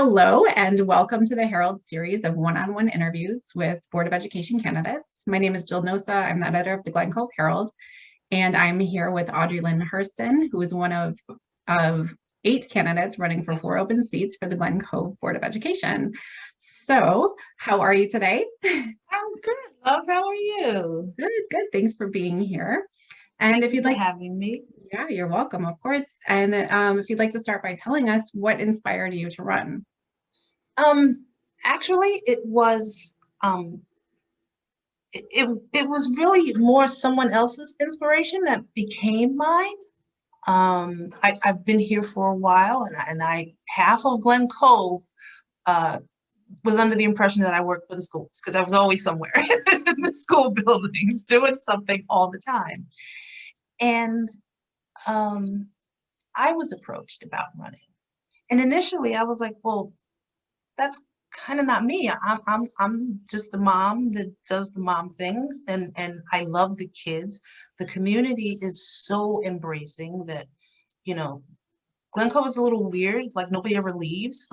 Hello, and welcome to the Herald series of one-on-one interviews with Board of Education candidates. My name is Jill Nosa. I'm the editor of the Glen Cove Herald, and I'm here with Audre Lynne Hurston, who is one of 8 candidates running for 4 open seats for the Glen Cove Board of Education. So, how are you today? I'm good, love. How are you? Good, good. Thanks for being here. And if you'd like having me. Yeah, you're welcome, of course. And if you'd like to start by telling us what inspired you to run. Actually, it was really more someone else's inspiration that became mine. I've been here for a while, and I half of Glen Cove was under the impression that I worked for the schools because I was always somewhere in the school buildings doing something all the time. And I was approached about running. And initially I was like, well, that's kind of not me. I'm just a mom that does the mom things, and I love the kids. The community is so embracing that, you know, Glen Cove is a little weird, like nobody ever leaves.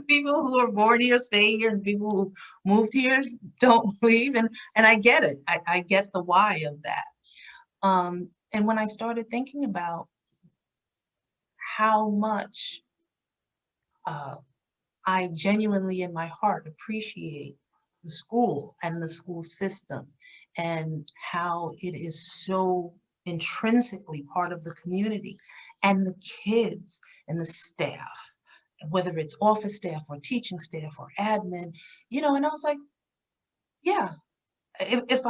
People who are born here stay here, and people who moved here don't leave. And I get it. I get the why of that. And when I started thinking about how much I genuinely in my heart appreciate the school and the school system and how it is so intrinsically part of the community and the kids and the staff, whether it's office staff or teaching staff or admin, and I was like, yeah, if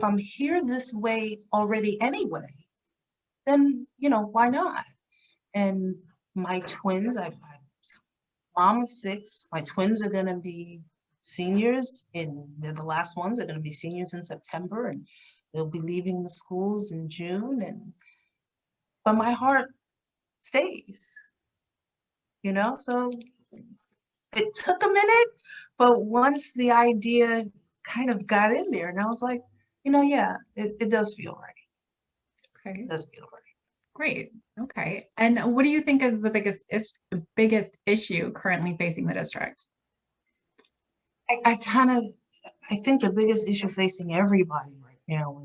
I'm here this way already anyway, then why not? And my twins, I'm mom of 6. My twins are going to be seniors, and they're the last ones. They're going to be seniors in September, and they'll be leaving the schools in June. But my heart stays, So it took a minute, but once the idea kind of got in there, and I was like, yeah, it does feel right. Okay. It does feel right. Great. Okay. And what do you think is the biggest issue currently facing the district? I think the biggest issue facing everybody right now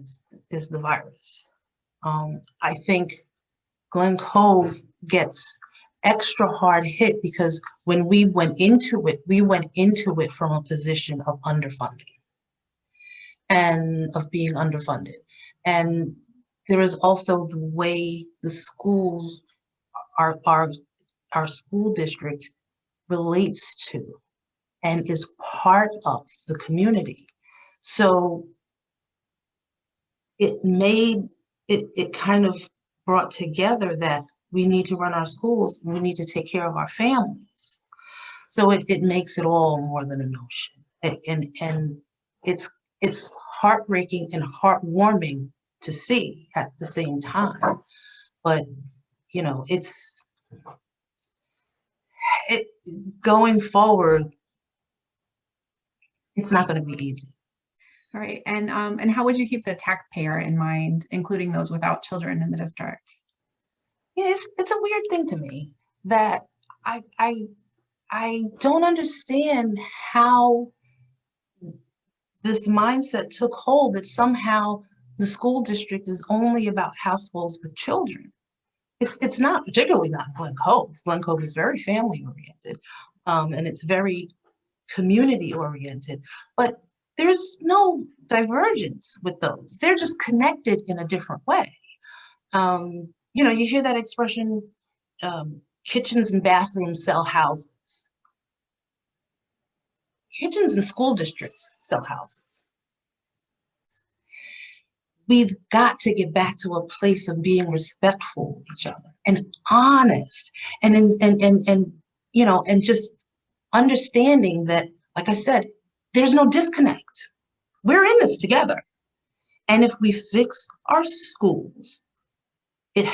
is the virus. I think Glen Cove gets extra hard hit because when we went into it from a position of underfunding and of being underfunded. And there is also the way the schools, our school district relates to and is part of the community. So it kind of brought together that we need to run our schools and we need to take care of our families. So it makes it all more than a notion. And it's heartbreaking and heartwarming to see at the same time. But it going forward, it's not going to be easy. All right. And how would you keep the taxpayer in mind, including those without children in the district? Yeah, it's a weird thing to me that I don't understand how this mindset took hold that somehow the school district is only about households with children. It's not, particularly not Glen Cove. Glen Cove is very family oriented, and it's very community oriented, but there's no divergence with those. They're just connected in a different way. You hear that expression, kitchens and bathrooms sell houses. Kitchens and school districts sell houses. We've got to get back to a place of being respectful of each other and honest and just understanding that, like I said, there's no disconnect. We're in this together. And if we fix our schools, it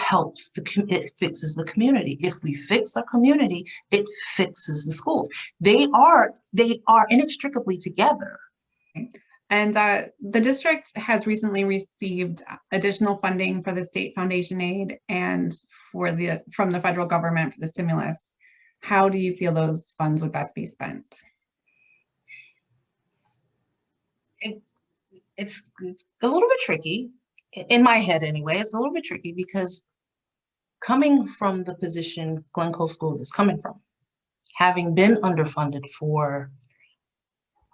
fixes the community. If we fix our community, it fixes the schools. They are inextricably together. And the district has recently received additional funding for the state foundation aid and from the federal government for the stimulus. How do you feel those funds would best be spent? It's a little bit tricky, in my head anyway. It's a little bit tricky because coming from the position Glen Cove Schools is coming from, having been underfunded for,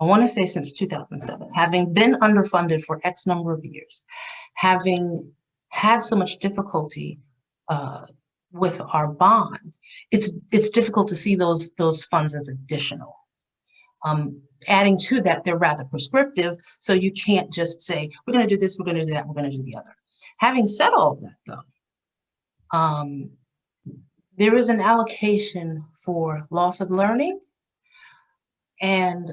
I want to say since 2007, having been underfunded for X number of years, having had so much difficulty with our bond, it's difficult to see those funds as additional. Adding to that, they're rather prescriptive, so you can't just say, we're going to do this, we're going to do that, we're going to do the other. Having said all of that, though, there is an allocation for loss of learning, and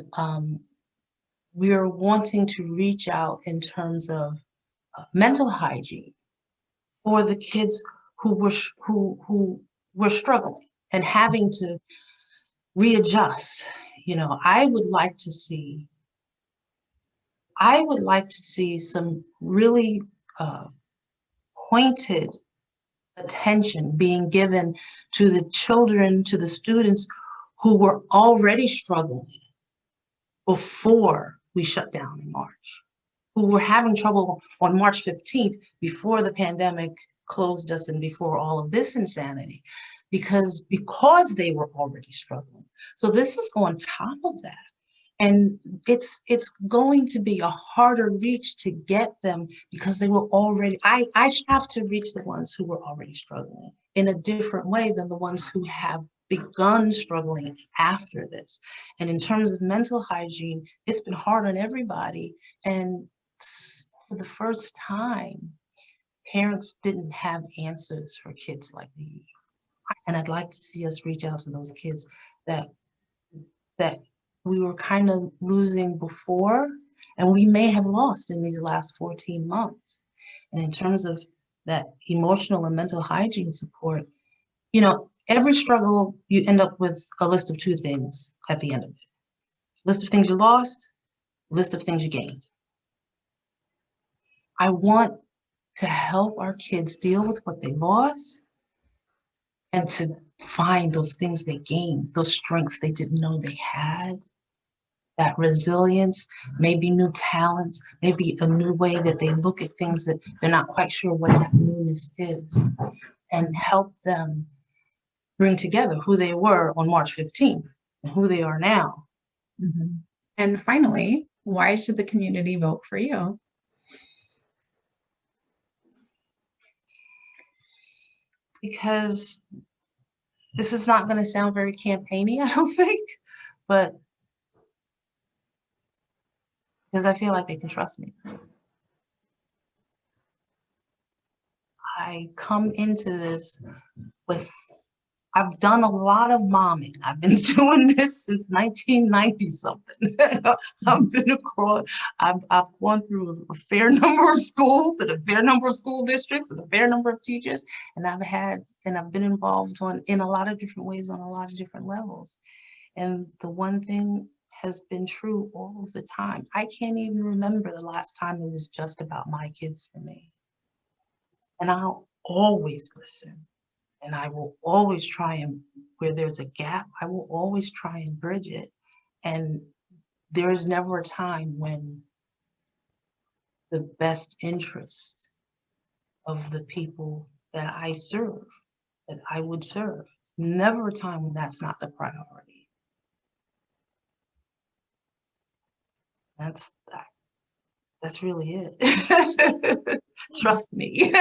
we are wanting to reach out in terms of mental hygiene for the kids who were struggling and having to readjust. You know, I would like to see some really pointed attention being given to the children, to the students who were already struggling before we shut down in March, who were having trouble on March 15th before the pandemic closed us and before all of this insanity, because they were already struggling. So this is on top of that. And it's going to be a harder reach to get them because they were already, I have to reach the ones who were already struggling in a different way than the ones who have begun struggling after this. And in terms of mental hygiene, it's been hard on everybody. And for the first time, parents didn't have answers for kids like me. And I'd like to see us reach out to those kids that we were kind of losing before, and we may have lost in these last 14 months. And in terms of that emotional and mental hygiene support, you know, every struggle, you end up with a list of 2 things at the end of it. List of things you lost, list of things you gained. I want to help our kids deal with what they lost and to find those things they gained, those strengths they didn't know they had, that resilience, maybe new talents, maybe a new way that they look at things that they're not quite sure what that newness is, and help them bring together who they were on March 15th and who they are now. Mm-hmm. And finally, why should the community vote for you? Because this is not going to sound very campaigny, I don't think, but because I feel like they can trust me. I come into this with, I've done a lot of momming. I've been doing this since 1990 something. I've been across, I've gone through a fair number of schools and a fair number of school districts and a fair number of teachers. And I've been involved in a lot of different ways on a lot of different levels. And the one thing has been true all of the time. I can't even remember the last time it was just about my kids for me. And I'll always listen. And I will always try and, where there's a gap, I will always try and bridge it. And there is never a time when the best interest of the people that I serve, that I would serve, never a time when that's not the priority. That's really it. Trust me.